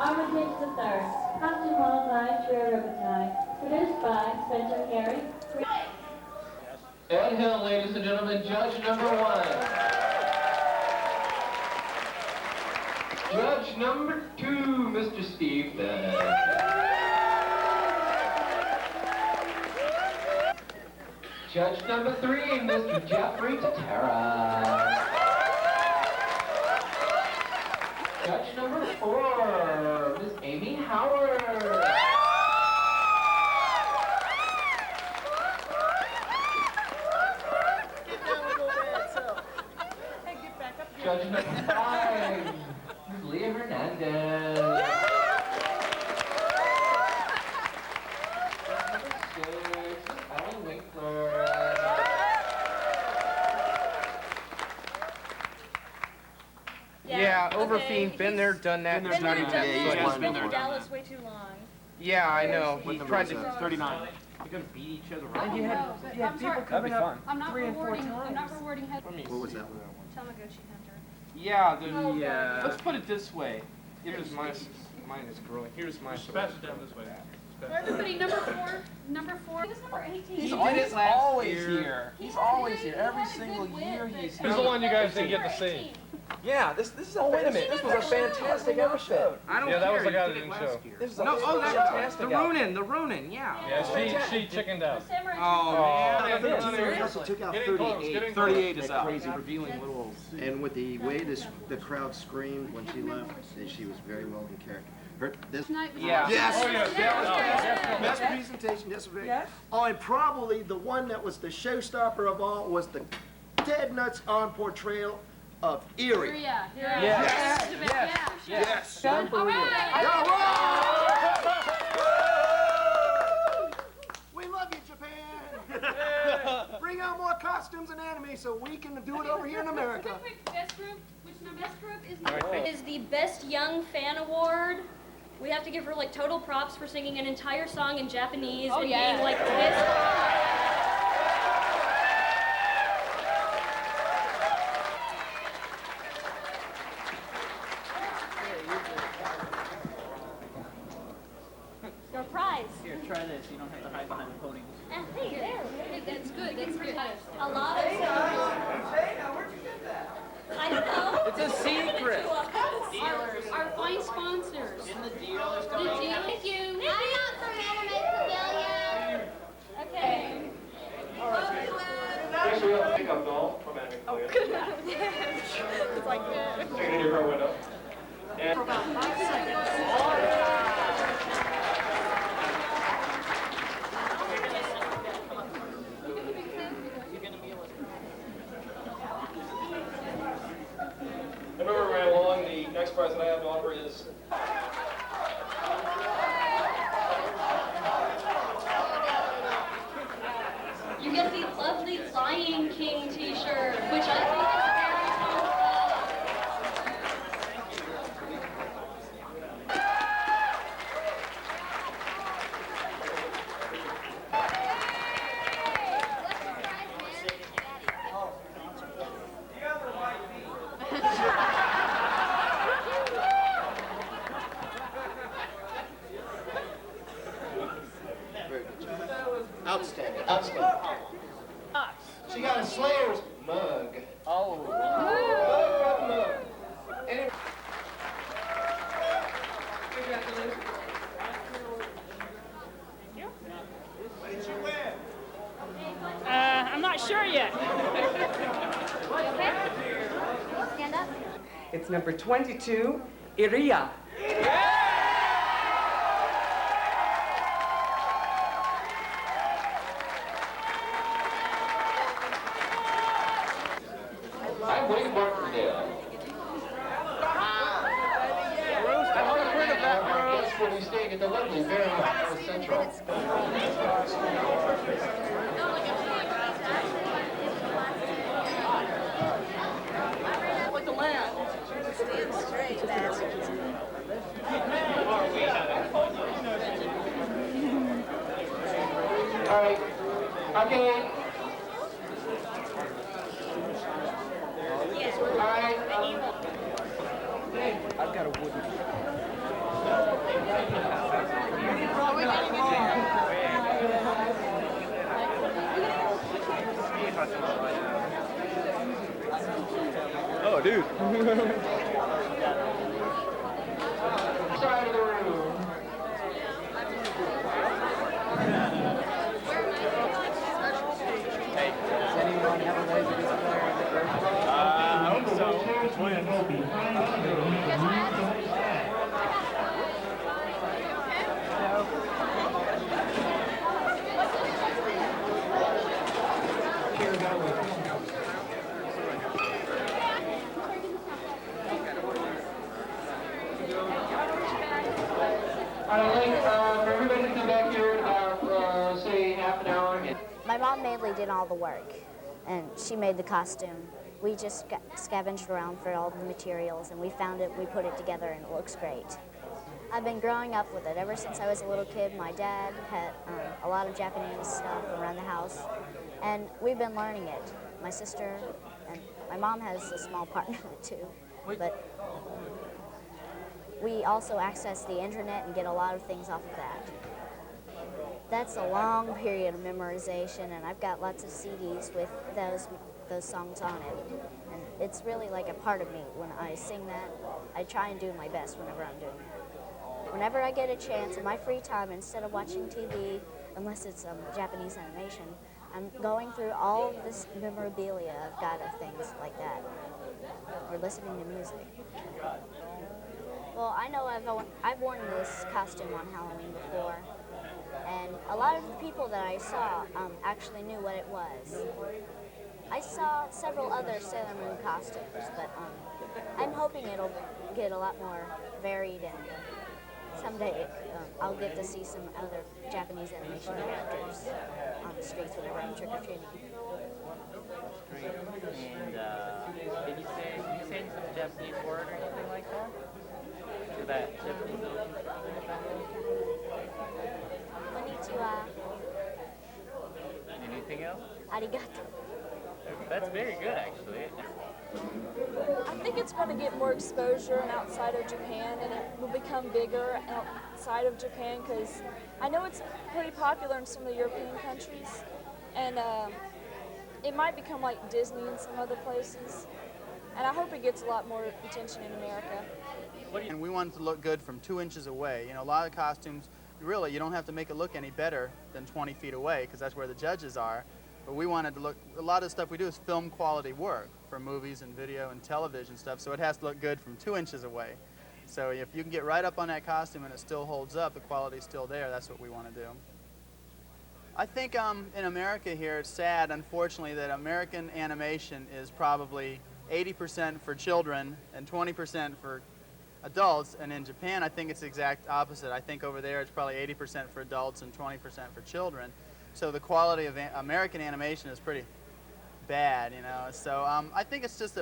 Armitage III, costume model by Iria Armitage, produced by Spencer Carey. Ed Hill, ladies and gentlemen, judge number 1. Judge number 2, Mr. Steve Bennett. Judge number 3, Mr. Jeffrey Tatara. Judge number 4, Miss Amy Howard. Judge number 5, Ms. Leah Hernandez. Judge number 6, Ms. Ellen Winkler. Yeah, Overfiend, been there, done that. There's not even He's been there, Dallas way too long. Yeah, I know. He tried to 39. You're gonna beat each other up. And you had people coming up I'm not 3 and 4 rewarding. times. I'm not rewarding head. What was that one? Tamagotchi Hunter. Yeah, Let's put it this way. Here's mine is growing. Here's my. Pass it down this way. Everybody, number 4. Number 4. He was number 18. He's always here. He's always here. Every single year he's here. Who's the one you guys didn't get to see? Yeah, this is a wait a minute. This was a fantastic episode. I don't care. Yeah, that was the guy that didn't show. This is a fantastic. The Ronin, yeah. Yeah, she chickened out. Oh man. He also took out 38. 38 is out. Crazy revealing little. And with the way the crowd screamed when she left, she was very well in character. Yeah. Yes. Oh, yes. Best presentation. Yes. Oh, and probably the one that was the showstopper of all was the dead nuts on portrayal of Iria. Yes. We love you, Japan. Bring out more costumes and anime so we can do it over here in America. Best group. Best group is the Best Young Fan Award. We have to give her like total props for singing an entire song in Japanese and being like this. Your prize. Here, try this. You don't have to hide behind the podium. Hey, there. That's good. That's good. A lot of songs. Where'd you get that? I don't know. It's a secret. Our fine sponsors. In the deal is The deal. Thank you. I'm not from Anime Pavilion. Okay. Actually, we have a pickup doll from Animafia. It's like Taking it in your car window. And moving right along, the next prize that I have to offer is you get the lovely Lion King t-shirt, which I think is very cool. Outstanding. She got a Slayer's mug. Oh. Mug. Anyway. What did you win? I'm not sure yet. Stand up. It's number 22, Iria. I'm Wayne Martindale. I want a print of that, Rose. Guest will be staying at the lovely Barry House Central. Like the land. Stand straight, bastards. All right. Okay. All right. I've got a wooden. dude. Side of the room. Does anyone have a Laserdisc player in the group? I hope so. I think for everybody to come back here in about, say, half an hour. My mom mainly did all the work, and she made the costume. We just scavenged around for all the materials, and we found it, we put it together, and it looks great. I've been growing up with it. Ever since I was a little kid, my dad had a lot of Japanese stuff around the house, and we've been learning it. My sister and my mom has a small part in it too, but we also access the internet and get a lot of things off of that. That's a long period of memorization, and I've got lots of CDs with those songs on it. And it's really like a part of me. When I sing that, I try and do my best whenever I'm doing that. Whenever I get a chance in my free time, instead of watching TV, unless it's Japanese animation, I'm going through all of this memorabilia I've got of things like that, or listening to music. Well, I know I've worn this costume on Halloween before, and a lot of the people that I saw actually knew what it was. I saw several other Sailor Moon costumes, but I'm hoping it'll get a lot more varied, and someday I'll get to see some other Japanese animation characters on the streets whenever I'm trick-or-treating. And did you say some Japanese word or anything like that? To that Japanese Konnichiwa. Anything else? Arigato. That's very good, actually. I think it's going to get more exposure and outside of Japan, and it will become bigger outside of Japan, because I know it's pretty popular in some of the European countries, and it might become like Disney in some other places, and I hope it gets a lot more attention in America. And we want it to look good from 2 inches away. You know, a lot of costumes, really, you don't have to make it look any better than 20 feet away, because that's where the judges are. But we wanted to look, a lot of the stuff we do is film quality work for movies and video and television stuff, so it has to look good from 2 inches away. So if you can get right up on that costume and it still holds up, the quality's still there, that's what we want to do. I think in America here, it's sad, unfortunately, that American animation is probably 80% for children and 20% for adults, and in Japan I think it's the exact opposite. I think over there it's probably 80% for adults and 20% for children. So the quality of American animation is pretty bad, you know. So I think it's just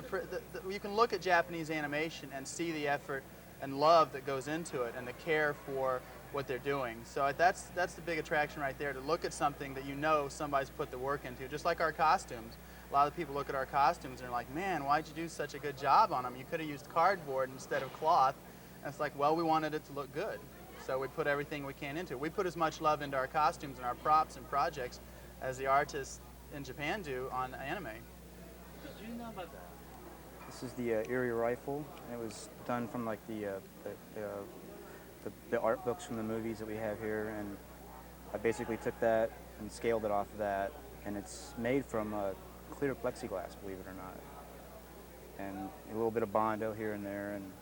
you can look at Japanese animation and see the effort and love that goes into it and the care for what they're doing. So that's the big attraction right there, to look at something that you know somebody's put the work into, just like our costumes. A lot of people look at our costumes and they're like, man, why'd you do such a good job on them? You could have used cardboard instead of cloth. And it's like, well, we wanted it to look good. So we put everything we can into it. We put as much love into our costumes and our props and projects as the artists in Japan do on anime. Did you know about that? This is the Iria rifle. It was done from like the art books from the movies that we have here, and I basically took that and scaled it off of that, and it's made from clear plexiglass, believe it or not, and a little bit of Bondo here and there. And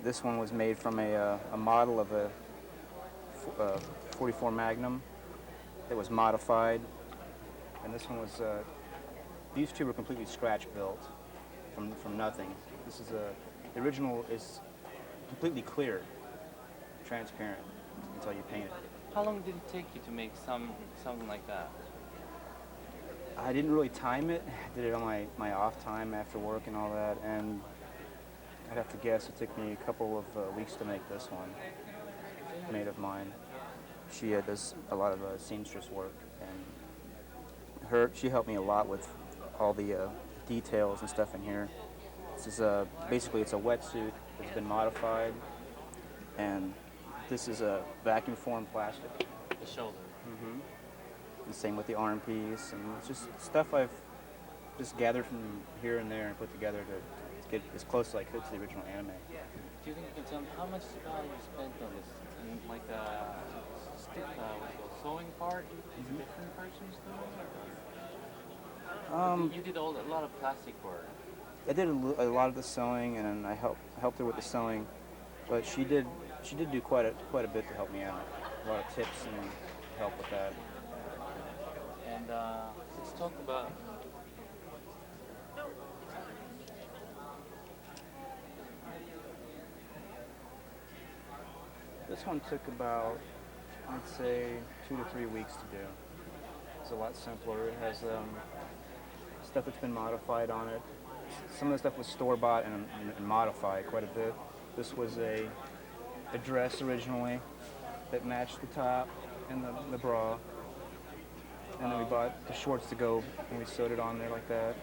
this one was made from a model of a 44 Magnum that was modified, and this one was these two were completely scratch built from nothing. This is the original is completely clear, transparent until you paint it. How long did it take you to make something like that? I didn't really time it. I did it on my off time after work and all that, and I'd have to guess it took me a couple of weeks to make this one, made of mine. She does a lot of seamstress work, and she helped me a lot with all the details and stuff in here. This is basically it's a wetsuit that's been modified, and this is a vacuum formed plastic. The shoulder. Mm-hmm. And same with the arm piece, and it's just stuff I've just gathered from here and there and put together to get as close as I could to the original anime. Do you think you can tell me how much you spent on this? And like the sewing part, is different persons doing it? You did a lot of plastic work. I did a lot of the sewing, and I helped her with the sewing, but she did do quite a bit to help me out. A lot of tips and help with that. And let's talk about. This one took about, I'd say, 2 to 3 weeks to do. It's a lot simpler. It has stuff that's been modified on it. Some of the stuff was store-bought and modified quite a bit. This was a dress originally that matched the top and the bra. And then we bought the shorts to go and we sewed it on there like that.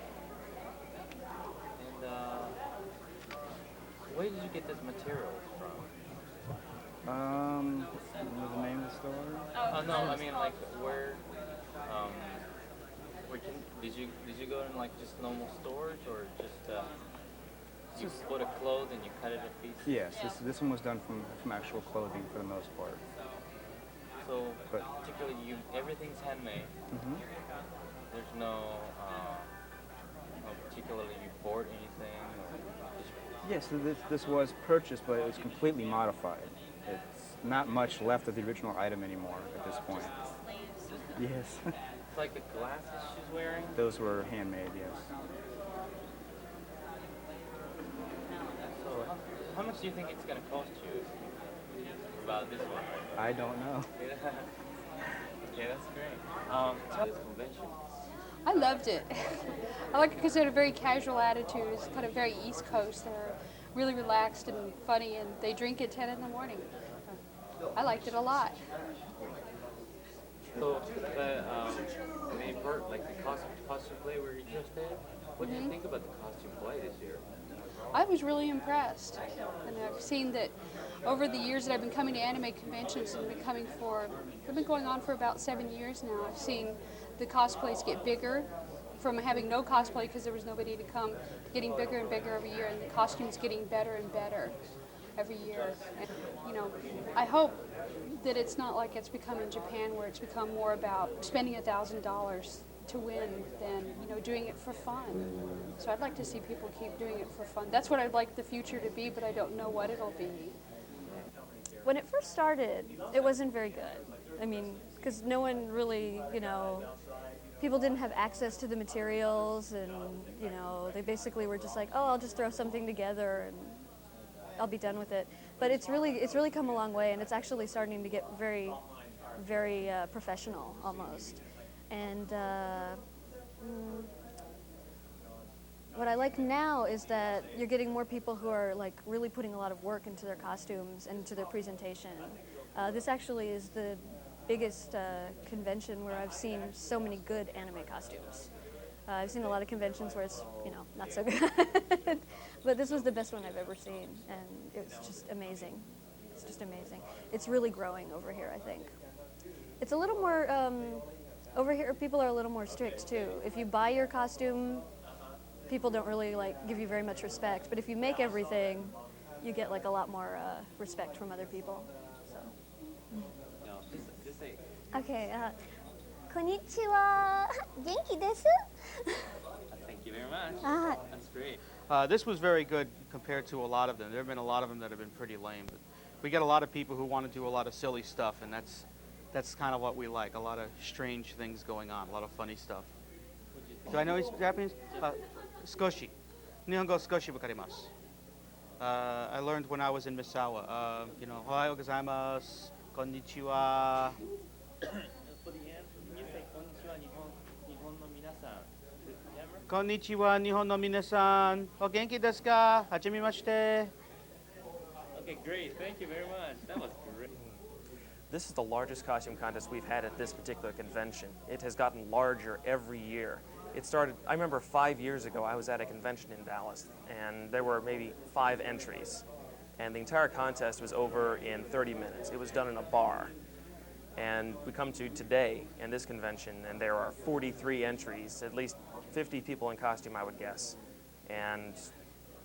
And where did you get this material from? What was the name of the store? Oh no, I mean like where did you go in like just normal stores or just you put a cloth and you cut it a piece? Yes, this one was done from actual clothing for the most part. So particularly everything's handmade. There's no particularly you bought anything. Yes, this was purchased, but it was completely modified. It's not much left of the original item anymore at this point. Yes. It's like the glasses she's wearing? Those were handmade, yes. So how much do you think it's going to cost you about this one? I don't know. Okay, that's great. Tell this convention. I loved it. I like it because they had a very casual attitude. It's kind of very East Coast. They're really relaxed and funny, and they drink at 10 in the morning. I liked it a lot. So the costume play where you just did, what do you think about the costume play this year? I was really impressed. And I've seen that over the years that I've been coming to anime conventions and they've been going on for about 7 years now. I've seen the cosplays get bigger from having no cosplay because there was nobody to come, getting bigger and bigger every year, and the costumes getting better and better every year. And, I hope that it's not like it's become in Japan where it's become more about spending $1,000 to win than, doing it for fun. So I'd like to see people keep doing it for fun. That's what I'd like the future to be, but I don't know what it'll be. When it first started, it wasn't very good. I mean, because no one really, people didn't have access to the materials, and, they basically were just like, oh, I'll just throw something together and I'll be done with it. But it's really come a long way, and it's actually starting to get very, very professional almost. And what I like now is that you're getting more people who are like really putting a lot of work into their costumes and into their presentation. This actually is the biggest convention where I've seen so many good anime costumes. I've seen a lot of conventions where it's, not so good. But this was the best one I've ever seen, and it was just amazing. It's just amazing. It's really growing over here, I think. It's a little more, over here people are a little more strict too. If you buy your costume, people don't really give you very much respect. But if you make everything, you get a lot more respect from other people. So. No, just say. Okay. Konnichiwa. Genki desu. Thank you very much. That's great. This was very good compared to a lot of them. There have been a lot of them that have been pretty lame. But we get a lot of people who want to do a lot of silly stuff, and that's kind of what we like. A lot of strange things going on, a lot of funny stuff. Do I know Japanese? Skoshi. Nihongo skoshi wakarimasu. I learned when I was in Misawa. Ohayo gozaimasu, konnichiwa. Konnichiwa, Nihon no minasan. O genki desu ka? Hajimemashite. Okay, great. Thank you very much. That was great. This is the largest costume contest we've had at this particular convention. It has gotten larger every year. It started, I remember 5 years ago, I was at a convention in Dallas, and there were maybe 5 entries. And the entire contest was over in 30 minutes. It was done in a bar. And we come to today, in this convention, and there are 43 entries, at least 50 people in costume, I would guess, and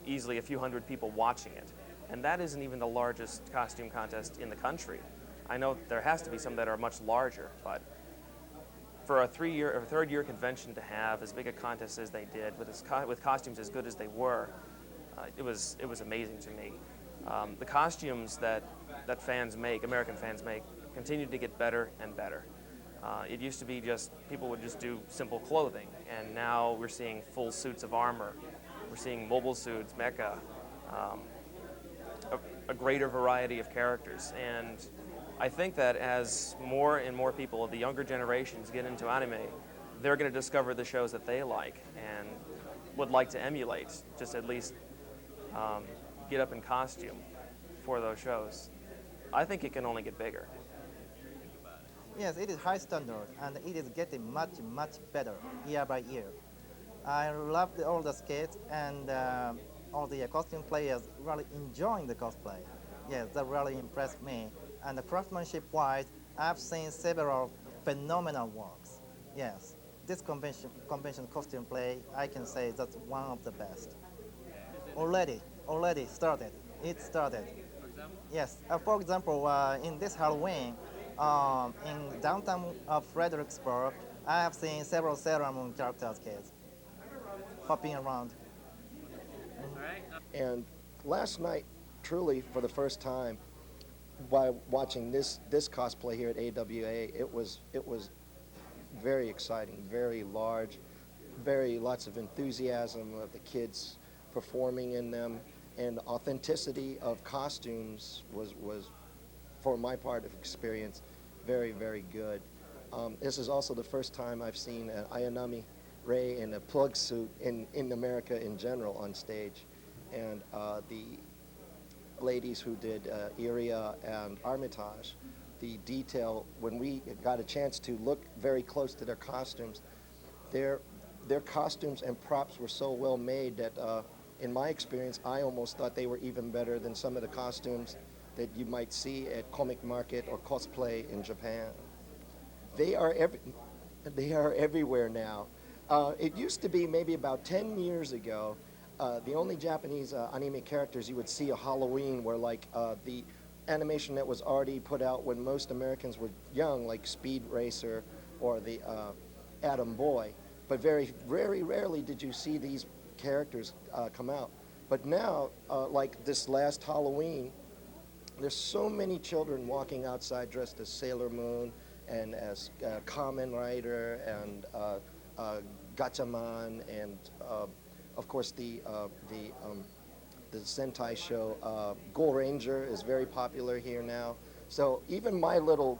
easily a few hundred people watching it. And that isn't even the largest costume contest in the country. I know there has to be some that are much larger, but for a third-year convention to have as big a contest as they did, with costumes as good as they were, it was amazing to me. The costumes that fans make, American fans make, continue to get better and better. It used to be just people would just do simple clothing, and now we're seeing full suits of armor. We're seeing mobile suits, mecha, a greater variety of characters. And I think that as more and more people of the younger generations get into anime, they're going to discover the shows that they like and would like to emulate, just at least get up in costume for those shows. I think it can only get bigger. Yes, it is high standard, and it is getting much, much better year by year. I love all the skates and all the costume players really enjoying the cosplay. Yes, that really impressed me. And the craftsmanship-wise, I've seen several phenomenal works. Yes, this convention costume play, I can say that's one of the best. Already started. It started. Yes, for example, in this Halloween, in downtown of Fredericksburg, I have seen several Sailor Moon characters kids hopping around. And last night, truly for the first time, by watching this cosplay here at AWA, it was very exciting, very large, lots of enthusiasm of the kids performing in them, and the authenticity of costumes was for my part of experience, very, very good. This is also the first time I've seen an Ayanami Ray in a plug suit in America in general on stage. And the ladies who did Iria and Armitage, the detail, when we got a chance to look very close to their costumes, their costumes and props were so well made that in my experience, I almost thought they were even better than some of the costumes that you might see at comic market or cosplay in Japan. They are everywhere now. It used to be maybe about 10 years ago, the only Japanese anime characters you would see a Halloween were like the animation that was already put out when most Americans were young, like Speed Racer or the Atom Boy. But very rarely did you see these characters come out. But now, like this last Halloween, there's so many children walking outside dressed as Sailor Moon and as Kamen Rider and Gatchaman and of course the Sentai show Go Ranger is very popular here now. So even my little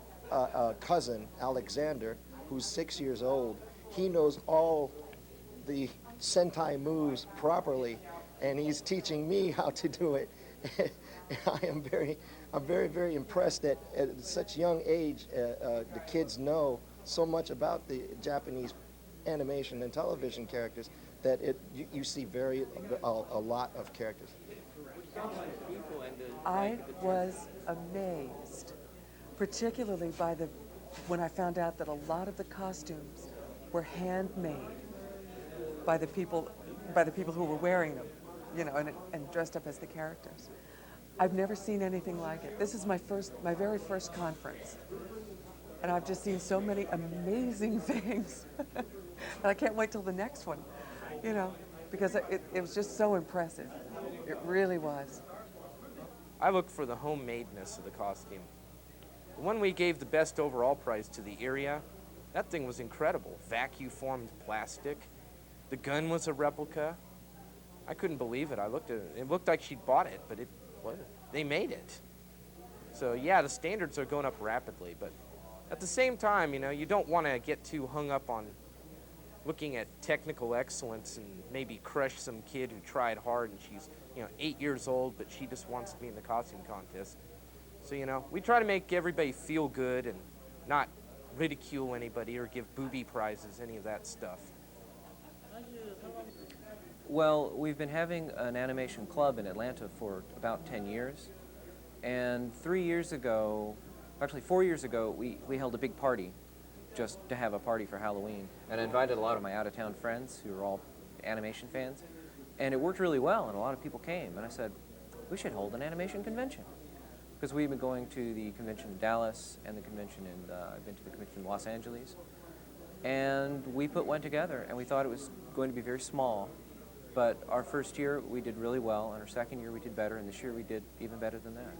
cousin Alexander, who's 6 years old, he knows all the Sentai moves properly, and he's teaching me how to do it. I'm very impressed that at such young age the kids know so much about the Japanese animation and television characters that you see a lot of characters. I was amazed, particularly when I found out that a lot of the costumes were handmade by the people who were wearing them, you know, and dressed up as the characters. I've never seen anything like it. This is my very first conference, and I've just seen so many amazing things. And I can't wait till the next one, you know, because it was just so impressive. It really was. I look for the homemadeness of the costume. The one we gave the best overall prize to the Iria, that thing was incredible. Vacuum-formed plastic. The gun was a replica. I couldn't believe it. I looked at it. It looked like she'd bought it, but they made it. So yeah, the standards are going up rapidly, but at the same time, you know, you don't want to get too hung up on looking at technical excellence and maybe crush some kid who tried hard and she's, you know, 8 years old, but she just wants to be in the costume contest. So, you know, we try to make everybody feel good and not ridicule anybody or give booby prizes, any of that stuff. Well, we've been having an animation club in Atlanta for about 10 years. And 3 years ago, actually 4 years ago, we held a big party just to have a party for Halloween. And I invited a lot of my out-of-town friends who are all animation fans. And it worked really well, and a lot of people came. And I said, we should hold an animation convention. Because we've been going to the convention in Dallas and the convention in, I've been to the convention in Los Angeles. And we put one together, and we thought it was going to be very small. But our first year, we did really well, and our second year, we did better, and this year, we did even better than that.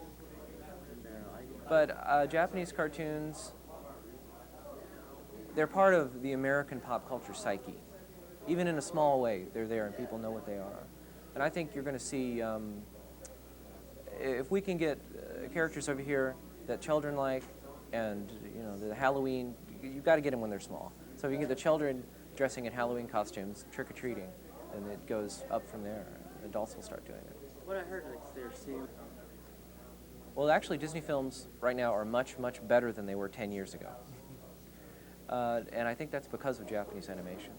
But Japanese cartoons, they're part of the American pop culture psyche. Even in a small way, they're there, and people know what they are. And I think you're going to see, if we can get characters over here that children like, and you know, the Halloween, you've got to get them when they're small. So if you get the children dressing in Halloween costumes, trick-or-treating, and it goes up from there. Adults will start doing it. What I heard is they're seeing. Well, actually, Disney films right now are much, much better than they were 10 years ago. And I think that's because of Japanese animation.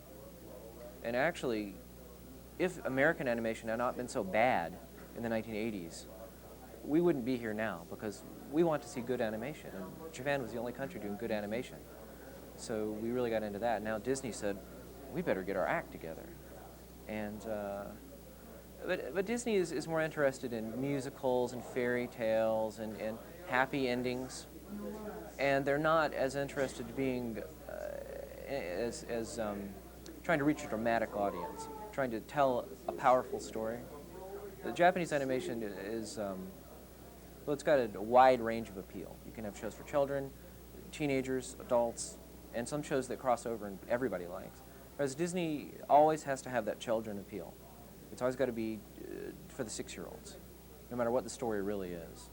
And actually, if American animation had not been so bad in the 1980s, we wouldn't be here now, because we want to see good animation. And Japan was the only country doing good animation. So we really got into that. Now Disney said, we better get our act together. And, but Disney is more interested in musicals and fairy tales and happy endings. And they're not as interested in being, trying to reach a dramatic audience, trying to tell a powerful story. The Japanese animation is, well, it's got a wide range of appeal. You can have shows for children, teenagers, adults, and some shows that cross over and everybody likes. Whereas Disney always has to have that children appeal. It's always got to be for the 6-year-olds, no matter what the story really is.